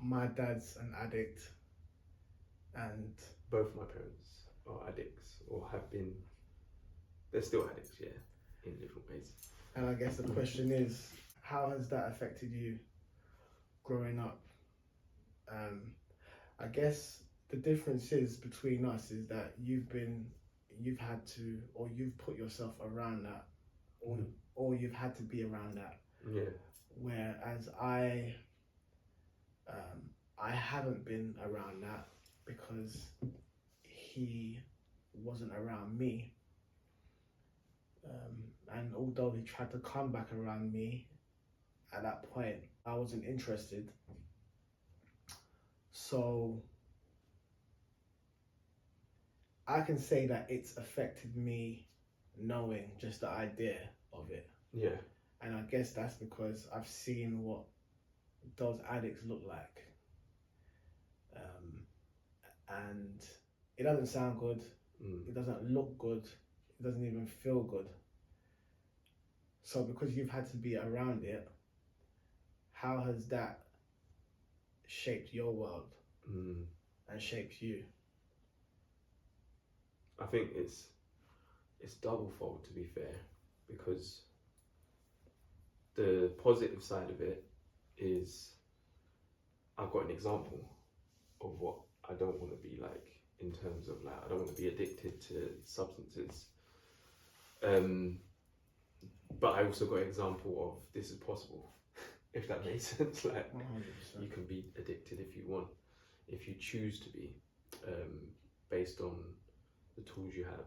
My dad's an addict, and Both my parents are addicts or have been. They're still addicts, yeah, in different ways. I guess the question is, how has that affected you growing up? I guess the difference is between us is that you've had to, or you've put yourself around that, or you've had to be around that. Yeah. Whereas I haven't been around that because he wasn't around me. And although he tried to come back around me at that point, I wasn't interested. So I can say that it's affected me knowing just the idea of it. Yeah. And I guess that's because I've seen what those addicts look like. And it doesn't sound good. It doesn't look good. It doesn't even feel good. So because you've had to be around it, how has that shaped your world and shaped you? I think it's double fold, to be fair, because the positive side of it is I've got an example of what I don't want to be like, in terms of like, I don't want to be addicted to substances. But I also got an example of this is possible, if that makes sense. Like 100%. you can be addicted if you want, if you choose to be, based on the tools you have.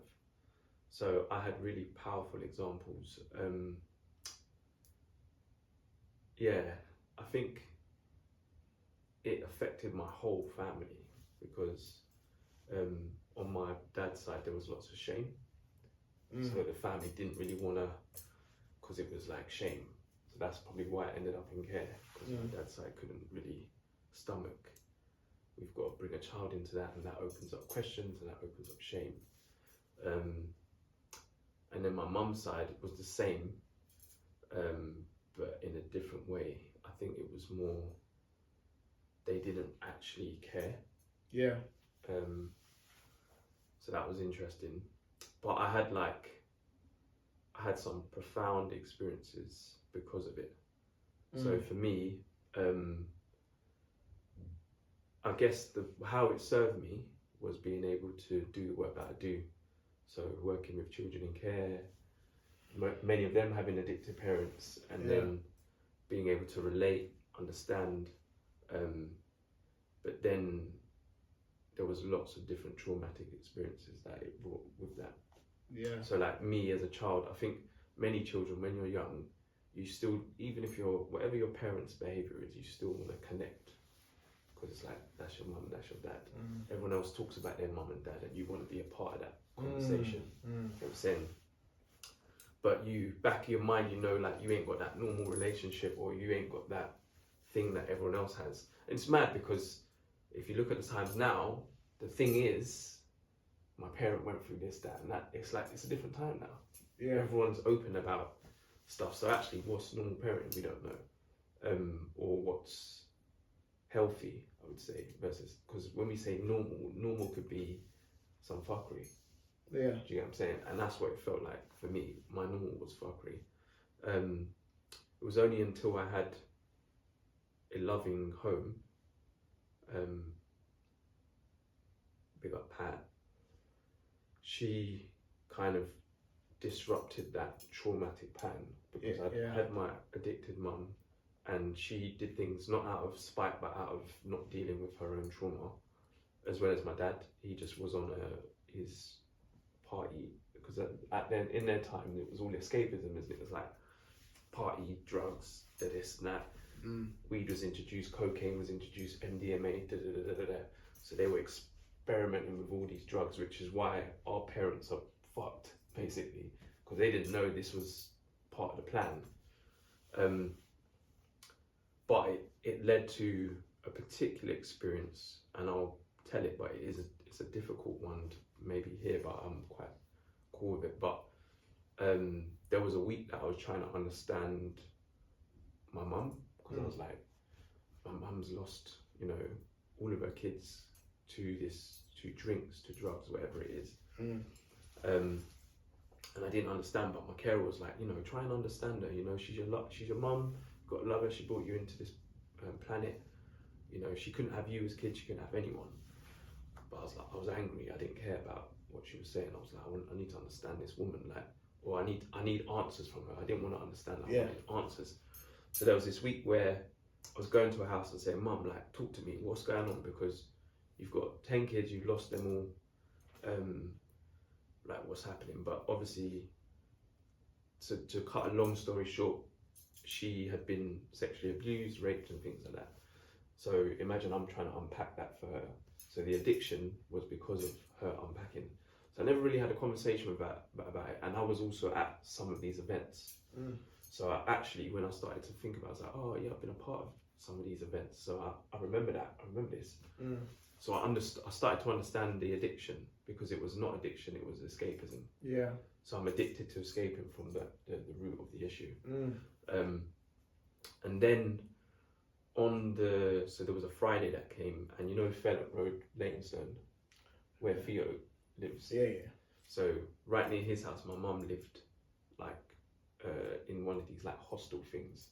So I had really powerful examples. Yeah, I think it affected my whole family because on my dad's side there was lots of shame. So the family didn't really want to, because it was like shame. So that's probably why I ended up in care, because my dad's side couldn't really stomach. We've got to bring a child into that, and that opens up questions and that opens up shame. And then my mum's side was the same, but in a different way. I think it was more, they didn't actually care. Yeah. So that was interesting. But I had some profound experiences because of it. So for me, I guess how it served me was being able to do the work that I do. So working with children in care, many of them having addicted parents, and then being able to relate, understand, but then there was lots of different traumatic experiences that it brought with that. Yeah. So like me as a child, I think many children, when you're young, you still, even if whatever your parents' behaviour is, you still want to connect. Because it's like, that's your mum, that's your dad. Everyone else talks about their mum and dad, and you want to be a part of that conversation. You know what I'm saying? But back in your mind, you know, like you ain't got that normal relationship, or you ain't got that thing that everyone else has. And it's mad because if you look at the times now, the thing is, my parent went through this, that, and that. It's like, it's a different time now. Yeah. Everyone's open about stuff. So actually, what's normal parenting, we don't know. Or what's healthy, I would say, versus, because when we say normal could be some fuckery. Yeah. Do you get what I'm saying? And that's what it felt like for me. My normal was fuckery. It was only until I had a loving home, big up Pat, she kind of disrupted that traumatic pattern, because I had my addicted mum, and she did things not out of spite but out of not dealing with her own trauma, as well as my dad. He just was on his party, because in their time it was all escapism, isn't it? It was like party, drugs, this and that. Weed was introduced, cocaine was introduced, MDMA, so they were experimenting with all these drugs, which is why our parents are fucked, basically, because they didn't know this was part of the plan. But it led to a particular experience, and I'll tell it, but it's a difficult one to maybe hear, but I'm quite cool with it. But there was a week that I was trying to understand my mum, because I was like, my mum's lost you know, all of her kids to drinks, to drugs, whatever it is. And I didn't understand, but my carer was like, you know, try and understand her. You know, she's your mum. You've got to love her. She brought you into this planet. You know, she couldn't have you as kids. She couldn't have anyone. But I was angry. I didn't care about what she was saying. I was like, I need to understand this woman. Like, or I need answers from her. I didn't want to understand her. I wanted answers. So there was this week where I was going to her house and saying, Mum, like, talk to me. What's going on? Because you've got 10 kids. You've lost them all. Like, what's happening? But obviously, to cut a long story short, she had been sexually abused, raped, and things like that. So imagine I'm trying to unpack that for her. So the addiction was because of her unpacking. So I never really had a conversation about it. And I was also at some of these events. So when I started to think about it, I was like, oh yeah, I've been a part of some of these events. So I remember that. I remember this. So I started to understand the addiction, because it was not addiction, it was escapism. Yeah. So I'm addicted to escaping from the root of the issue. And then so there was a Friday that came, and you know Fellow Road, Leytonstone, where Theo lives. Yeah. So right near his house, my mum lived like in one of these like hostel things.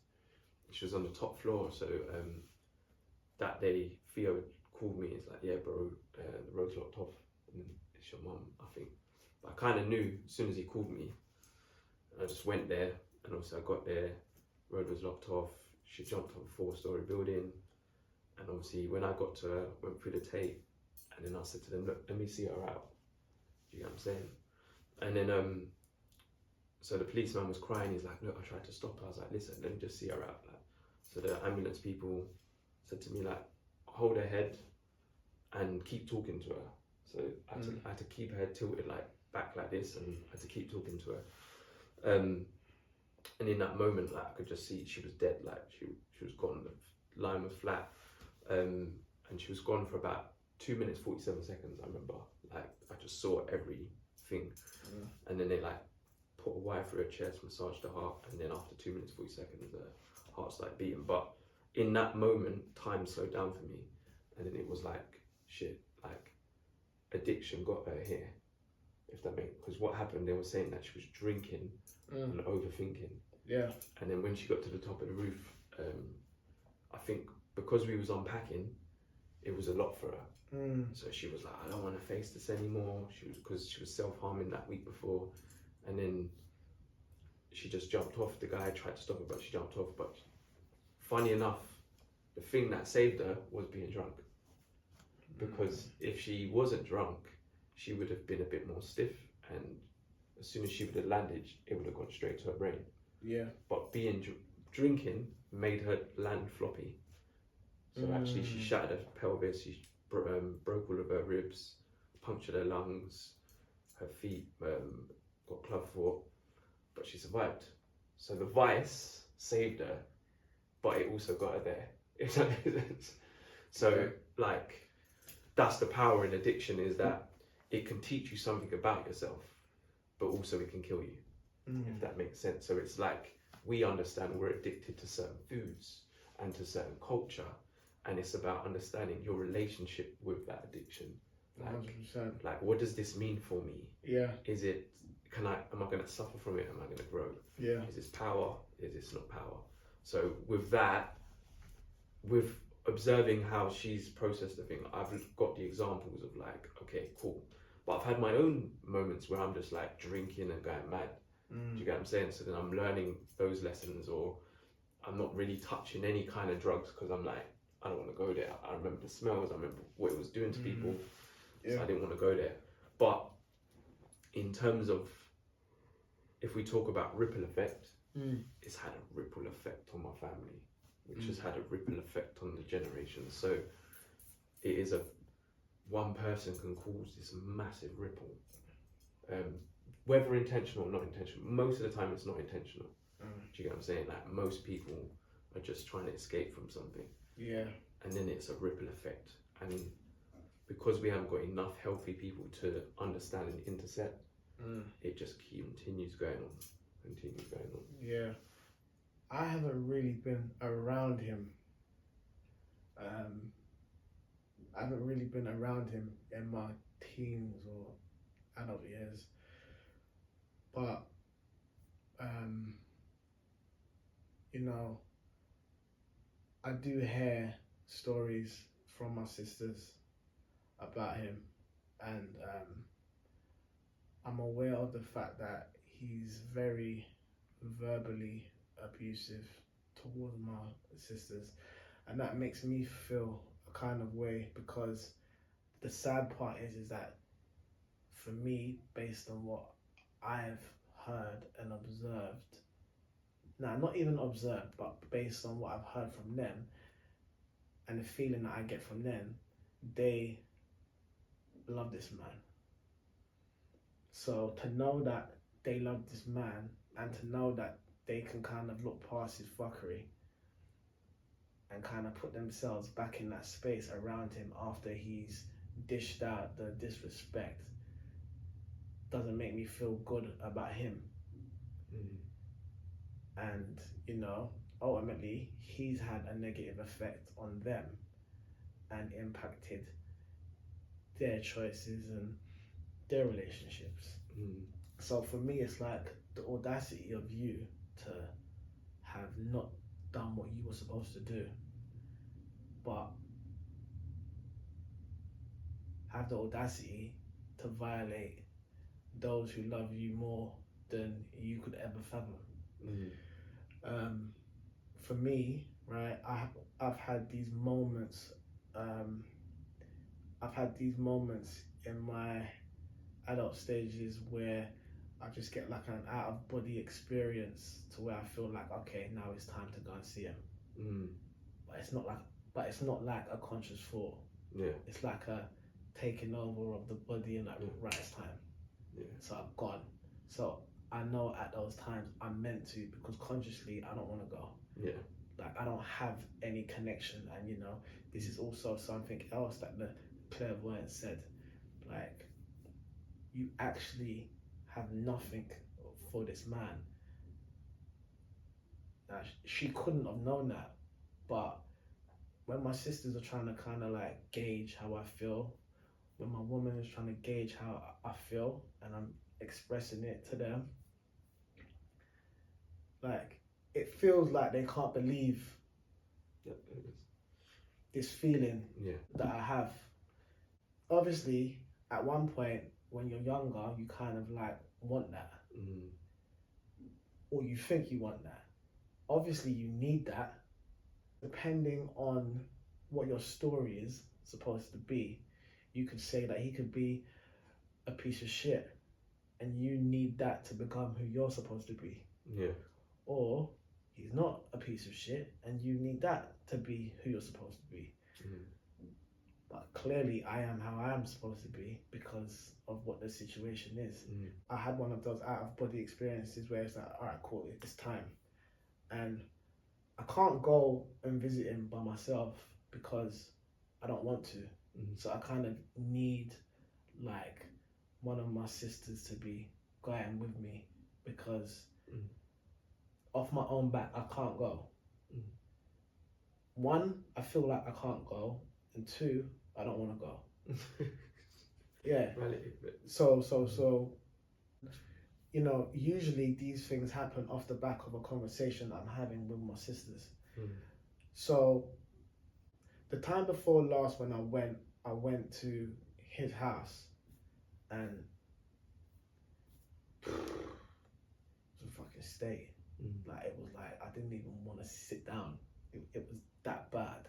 She was on the top floor. So that day, Theo called me. It's like, yeah, bro, the road's locked off. And it's your mum, I think. But I kind of knew as soon as he called me. I just went there, and obviously I got there. Road was locked off. She jumped off a 4-story building, and obviously when I got to her, went through the tape, and then I said to them, look, let me see her out. Do you get what I'm saying? And then so the policeman was crying. He's like, look, I tried to stop her. I was like, listen, let me just see her out. Like, so the ambulance people said to me, like, hold her head and keep talking to her. So I had to keep her head tilted like back like this, and I had to keep talking to her. And in that moment, like, I could just see she was dead. Like, she was gone. The line was flat, and she was gone for about 2 minutes 47 seconds. I remember, like, I just saw everything. And then they like put a wire through her chest, massaged her heart, and then after 2 minutes 40 seconds, the heart started beating. But in that moment, time slowed down for me, and then it was like, shit, like, addiction got her here. If that makes, because what happened, they were saying that she was drinking and overthinking. Yeah. And then when she got to the top of the roof, I think because we was unpacking, it was a lot for her. So she was like, I don't want to face this anymore. Because she was self-harming that week before, and then she just jumped off. The guy tried to stop her, but she jumped off. But funny enough, the thing that saved her was being drunk. Because if she wasn't drunk, she would have been a bit more stiff, and as soon as she would have landed, it would have gone straight to her brain. Yeah. But drinking made her land floppy. So actually, she shattered her pelvis. She broke all of her ribs, punctured her lungs. Her feet got clubfoot, but she survived. So the vice saved her, but it also got her there. If that makes sense. So like, that's the power in addiction, is that it can teach you something about yourself, but also it can kill you, if that makes sense. So it's like, we understand we're addicted to certain foods and to certain culture, and it's about understanding your relationship with that addiction. Like, 100%. Like, what does this mean for me? Yeah. Is it, am I going to suffer from it? Am I going to grow? Yeah. Is this power? Is this not power? So with that, with observing how she's processed the thing, I've got the examples of like, okay, cool. But I've had my own moments where I'm just like drinking and going mad. Do you get what I'm saying? So then I'm learning those lessons, or I'm not really touching any kind of drugs because I'm like, I don't want to go there. I remember the smells, I remember what it was doing to people. Yeah. So I didn't want to go there. But in terms of, if we talk about ripple effect, it's had a ripple effect on my family, which has had a ripple effect on the generations. So it is one person can cause this massive ripple, whether intentional or not intentional. Most of the time it's not intentional. Do you get what I'm saying? Like, most people are just trying to escape from something. Yeah. And then it's a ripple effect. And because we haven't got enough healthy people to understand and intercept, it just continues going on. Yeah. I haven't really been around him I haven't really been around him in my teens or adult years. But, you know, I do hear stories from my sisters about him, and I'm aware of the fact that he's very verbally abusive towards my sisters, and that makes me feel a kind of way, because the sad part is that for me, based on what I've heard and observed, now not even observed, but based on what I've heard from them and the feeling that I get from them, they love this man. So to know that they love this man, and to know that they can kind of look past his fuckery and kind of put themselves back in that space around him after he's dished out the disrespect, doesn't make me feel good about him. And, you know, ultimately he's had a negative effect on them and impacted their choices and their relationships. So for me, it's like the audacity of you to have not done what you were supposed to do, but have the audacity to violate those who love you more than you could ever fathom. For me, right, I've had these moments. I've had these moments in my adult stages where I just get like an out of body experience, to where I feel like, okay, now it's time to go and see him. But it's not like a conscious thought. It's like a taking over of the body, and like, right, it's time. So I've gone. So I know at those times I'm meant to, because consciously I don't want to go. Like, I don't have any connection. And, you know, this is also something else that the clairvoyant said. Like, you actually have nothing for this man. Now, she couldn't have known that, but when my sisters are trying to kind of like gauge how I feel, when my woman is trying to gauge how I feel, and I'm expressing it to them, like, it feels like they can't believe this feeling that I have. Obviously, at one point when you're younger, you kind of like want that, or you think you want that. Obviously, you need that. Depending on what your story is supposed to be, you could say that he could be a piece of shit, and you need that to become who you're supposed to be. Or he's not a piece of shit, and you need that to be who you're supposed to be. But clearly I am how I am supposed to be because of what the situation is. I had one of those out of body experiences where it's like, all right, cool, it's time. And I can't go and visit him by myself because I don't want to. So I kind of need like one of my sisters to be going with me, because off my own back I can't go. One, I feel like I can't go, and two, I don't want to go. So you know, usually these things happen off the back of a conversation I'm having with my sisters. So the time before last, when I went to his house, and it was a fucking state. Like, it was like I didn't even want to sit down. It was that bad.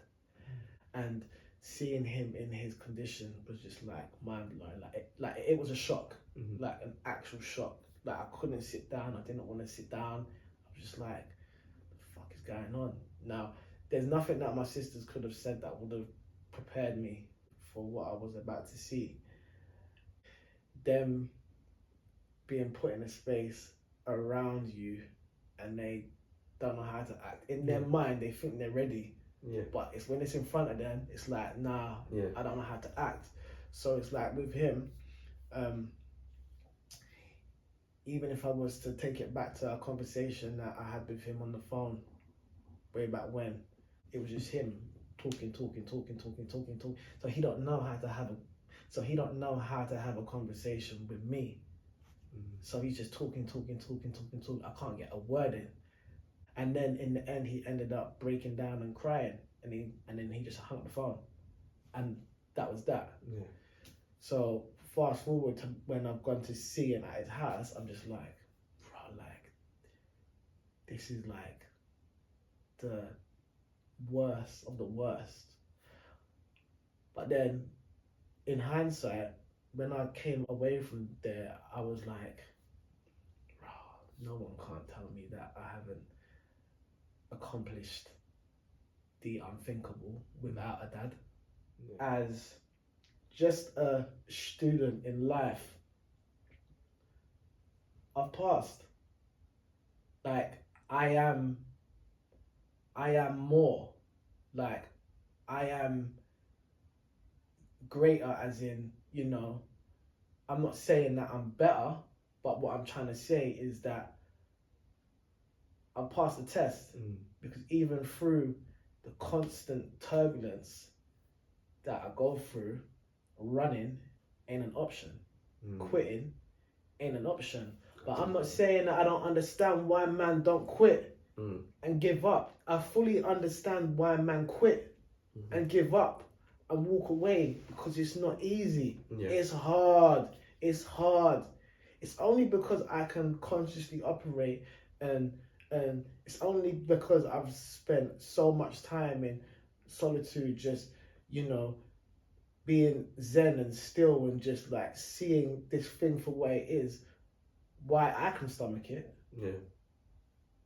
And seeing him in his condition was just like mind blowing. Like it was a shock, like an actual shock. Like, I couldn't sit down. I didn't want to sit down. I was just like, what the fuck is going on? Now, there's nothing that my sisters could have said that would have prepared me for what I was about to see. Them being put in a space around you, and they don't know how to act. In their mind, they think they're ready. But it's when it's in front of them, it's like, nah, I don't know how to act. So it's like with him, even if I was to take it back to a conversation that I had with him on the phone way back when, it was just him talking. So he don't know how to have a conversation with me. So he's just talking. I can't get a word in. And then in the end, he ended up breaking down and crying, and then he just hung up the phone, and that was that. Yeah. So fast forward to when I've gone to see him at his house, I'm just like, bro, like, this is like the worst of the worst. But then, in hindsight, when I came away from there, I was like, bro, no one can't tell me that I haven't accomplished the unthinkable without a dad. Yeah. As just a student in life, I've passed. Like, I am more. Like, I am greater, as in, you know, I'm not saying that I'm better, but what I'm trying to say is that I passed the test. Because even through the constant turbulence that I go through, running ain't an option. Quitting ain't an option. But I'm not saying that I don't understand why man don't quit and give up. I fully understand why man quit and give up and walk away, because it's not easy. Yeah. It's hard. It's only because I can consciously operate, and it's only because I've spent so much time in solitude, just, you know, being zen and still, and just like seeing this thing for what it is, why I can stomach it. Yeah.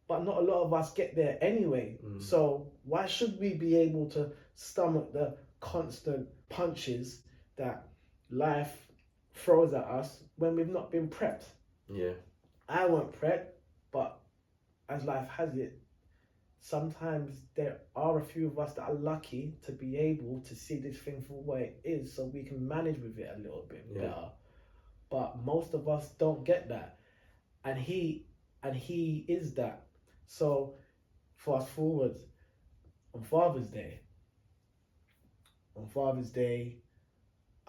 But not a lot of us get there anyway. So why should we be able to stomach the constant punches that life throws at us when we've not been prepped? Yeah. I weren't prepped, but as life has it, sometimes there are a few of us that are lucky to be able to see this thing for what it is, so we can manage with it a little bit better. But most of us don't get that. And he is that. So fast forward, on Father's Day,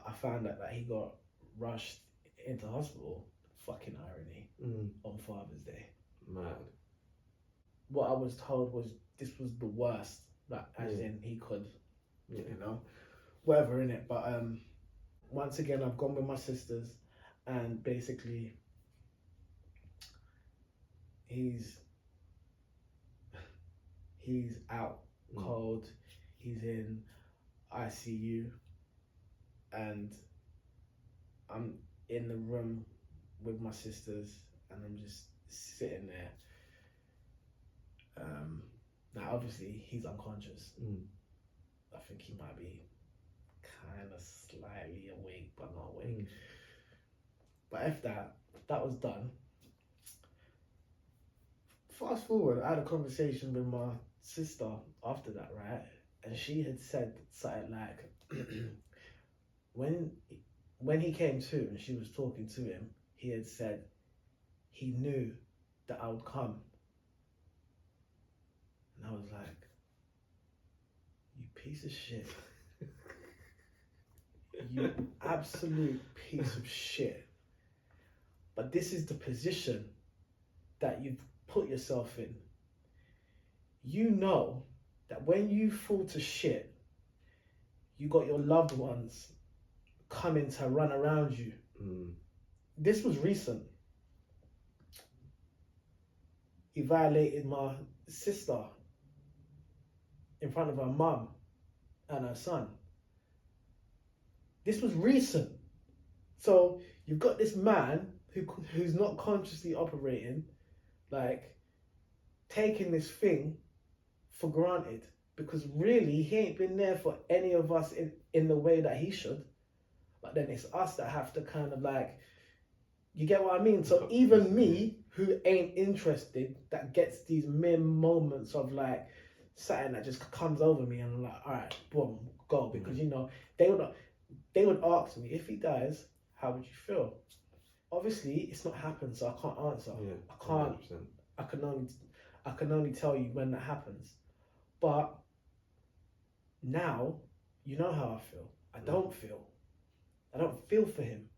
I found out that he got rushed into hospital. Fucking irony. On Father's Day. Mad. What I was told was this was the worst, like, as in he could, you know, whatever in it. But once again, I've gone with my sisters, and basically he's out cold. He's in ICU, and I'm in the room with my sisters, and I'm just sitting there. Now obviously he's unconscious. I think he might be kind of slightly awake, but not awake. But if that was done, fast forward, I had a conversation with my sister after that, right? And she had said something like, when he came to and she was talking to him, he had said he knew that I would come. And I was like, you piece of shit. You absolute piece of shit. But this is the position that you've put yourself in. You know that when you fall to shit, you got your loved ones coming to run around you. This was recent. He violated my sister in front of her mum and her son. This was recent. So you've got this man who's not consciously operating, like, taking this thing for granted, because really he ain't been there for any of us in the way that he should. But then it's us that have to kind of, like, you get what I mean? So even me, who ain't interested, that gets these mere moments of, like, something that just comes over me, and I'm like, all right, boom, go. Because, you know, they would ask me, if he dies, how would you feel? Obviously, it's not happened, so I can't answer. Yeah, I can't. 100%. I can only tell you when that happens. But Now, you know how I feel. I don't feel for him.